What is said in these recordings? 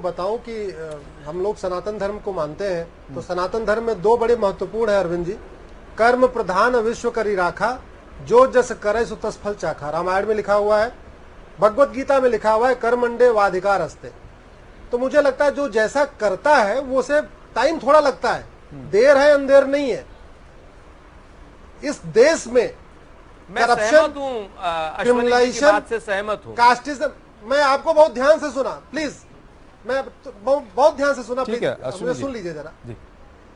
बताऊं कि हम लोग सनातन धर्म को मानते हैं, तो सनातन धर्म में दो बड़े महत्वपूर्ण है अरविंद जी। कर्म प्रधान विश्व करी राखा, जो जस करे सो तस फल चाखा। रामायण में लिखा हुआ है, भगवत गीता में लिखा हुआ है, कर्मंडे वाधिकार हस्ते। तो मुझे लगता है जो जैसा करता है वो उसे टाइम थोड़ा लगता है, देर है अंधेर नहीं है। इस देश में करप्शन, क्रिमिनलाइजेशन से सहमत हूं। कास्टिज्म, मैं आपको बहुत ध्यान से सुना, प्लीज, मैं बहुत ध्यान से सुना, प्लीज मुझे सुन लीजिए जरा।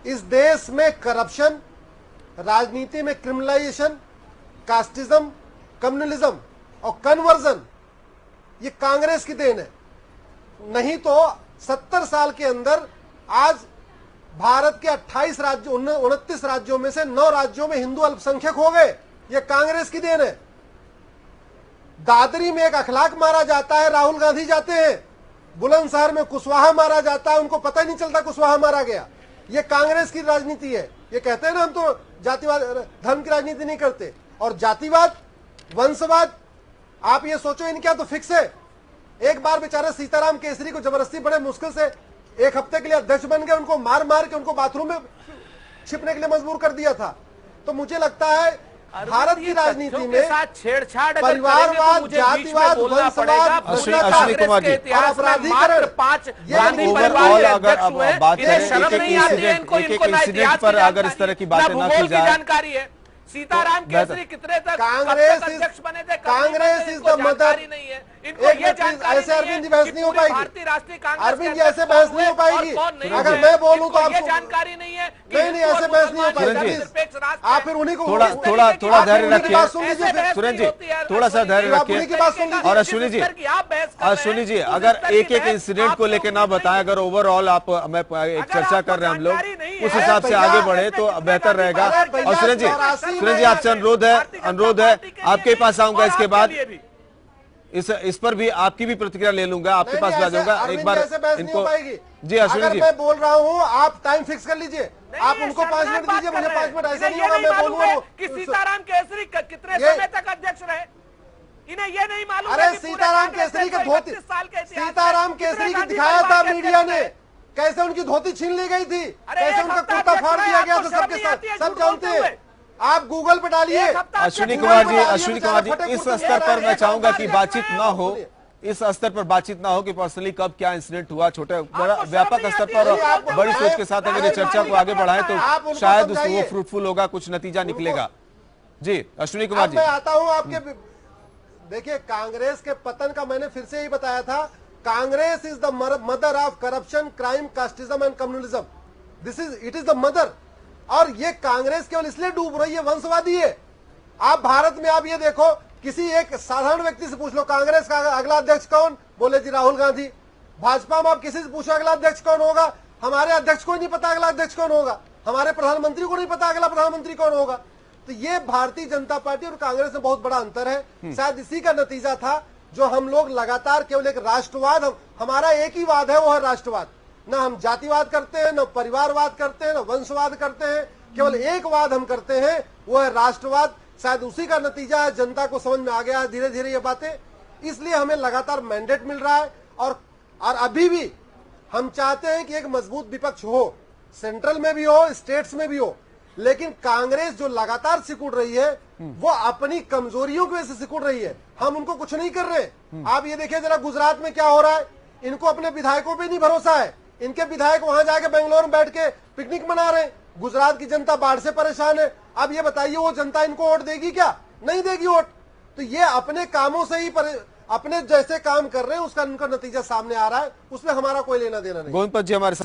इस देश में करप्शन, राजनीति में क्रिमिनलाइजेशन, कास्टिज्म, कम्युनलिज्म और कन्वर्जन, ये कांग्रेस की देन है। नहीं तो 70 साल के अंदर आज भारत के 28 राज्यों, 29 राज्यों में से 9 राज्यों में हिंदू अल्पसंख्यक हो गए। ये कांग्रेस की देन है। दादरी में एक अखलाक मारा जाता है, राहुल गांधी जाते हैं। बुलंदशहर में कुशवाहा मारा जाता है, उनको पता ही नहीं चलता कुशवाहा मारा गया। ये कांग्रेस की राजनीति है। ये कहते हैं ना हम तो जातिवाद, धर्म की राजनीति नहीं करते। और जातिवाद, वंशवाद, आप ये सोचो इनके यहाँ तो फिक्स है। एक बार बेचारे सीताराम केसरी को जबरदस्ती बड़े मुश्किल से 1 हफ्ते के लिए अध्यक्ष बन गए, उनको मार मार के उनको बाथरूम में छिपने के लिए मजबूर कर दिया था। तो मुझे लगता है भारत की राजनीति में छेड़छाड़, परिवारवाद, जातिवाद, वंशवाद, अपराधीकरण, 5 गांधी परिवार के अध्यक्ष हुए, इन्हें शर्म नहीं आती है, इनको इतिहास पर अगर इस तरह की बातें ना की जाए। जानकारी है सीताराम केसरी कितने तक अध्यक्ष बने थे, कांग्रेस इज द मदर। नहीं है इनको ये जानकारी। ऐसे अरविंद जी बहस नहीं हो पाएगी, भारतीय राष्ट्रीय कांग्रेस अरविंद जी ऐसे बहस नहीं हो पाएगी। अगर मैं बोलूं तो आपको जानकारी नहीं है। नहीं, ऐसे बहस नहीं हो पाएगी। आप फिर उन्हीं को थोड़ा धैर्य रखिए सुरेंद्र जी, थोड़ा सा धैर्य रखिए। और अश्विनी जी अगर एक इंसिडेंट को लेकर ना बताएं, अगर ओवरऑल आप मैं एक चर्चा कर रहे हैं हम लोग, उस हिसाब से आगे बढ़े तो बेहतर रहेगा। और सुरेंद्र जी आपसे अनुरोध है, आपके पास आऊंगा इसके बाद, इस पर भी आपकी भी प्रतिक्रिया ले लूंगा, आपके पास आ जाऊंगा एक बार इनको। जी अश्विनी जी, मैं बोल रहा हूँ, आप टाइम फिक्स कर लीजिए, आप उनको 5 मिनट दीजिए, मुझे 5 मिनट। ऐसा नहीं होगा मैं बोलूंगा कि सीताराम केसरी कितने समय तक अध्यक्ष रहे, इन्हें ये नहीं मालूम। अरे सीताराम केसरी का धोती, सीताराम केसरी की दिखाया था मीडिया ने, कैसे उनकी धोती छीन ली गई थी, कैसे उनका कुर्ता फाड़ दिया गया था सबके साथ, सब जानते हैं। आप गूगल पे डालिए। अश्विनी कुमार जी, इस स्तर पर मैं चाहूंगा कि बातचीत ना हो, इस स्तर पर बातचीत ना हो कि पर्सनली कब क्या इंसिडेंट हुआ, छोटे बड़ा व्यापक स्तर पर और बड़ी सोच के साथ अगर ये चर्चा को आगे बढ़ाएं तो शायद वो फ्रूटफुल होगा, कुछ नतीजा निकलेगा। जी अश्विनी कुमार जी, मैं आता हूं आपके। देखिए, कांग्रेस के पतन का मैंने फिर से ही बताया था, Congress is the mother of corruption, crime, casteism and communalism. It is the mother. और ये कांग्रेस केवल इसलिए डूब रही है, वंशवादी है। आप भारत में आप ये देखो, किसी एक साधारण व्यक्ति से पूछ लो कांग्रेस का अगला अध्यक्ष कौन, बोले जी राहुल गांधी। भाजपा में आप किसी से पूछो अगला अध्यक्ष कौन होगा, हमारे अध्यक्ष को नहीं पता अगला अध्यक्ष कौन होगा, हमारे प्रधानमंत्री को नहीं पता अगला प्रधानमंत्री कौन होगा। तो ये भारतीय जनता पार्टी और कांग्रेस में बहुत बड़ा अंतर है। शायद इसी का नतीजा था जो हम लोग लगातार केवल एक राष्ट्रवाद, हमारा एक ही वाद है, वो है राष्ट्रवाद। ना हम जातिवाद करते हैं, ना परिवारवाद करते हैं, ना वंशवाद करते हैं, केवल एक वाद हम करते हैं, वो है राष्ट्रवाद। शायद उसी का नतीजा है, जनता को समझ में आ गया है धीरे धीरे ये बातें, इसलिए हमें लगातार मैंडेट मिल रहा है। और अभी भी हम चाहते हैं कि एक मजबूत विपक्ष हो, सेंट्रल में भी हो, स्टेट्स में भी हो। लेकिन कांग्रेस जो लगातार सिकुड़ रही है, वो अपनी कमजोरियों की वजह से सिकुड़ रही है। हम उनको कुछ नहीं कर रहे। आप ये देखिए जरा गुजरात में क्या हो रहा है, इनको अपने विधायकों पे नहीं भरोसा है। इनके विधायक वहां जाके बेंगलोर में बैठ के पिकनिक मना रहे हैं। गुजरात की जनता बाढ़ से परेशान है। अब ये बताइए वो जनता इनको वोट देगी क्या? नहीं देगी वोट। तो ये अपने कामों से ही अपने जैसे काम कर रहे हैं, उसका इनका नतीजा सामने आ रहा है, उसमें हमारा कोई लेना देना नहीं। गोविंद जी हमारे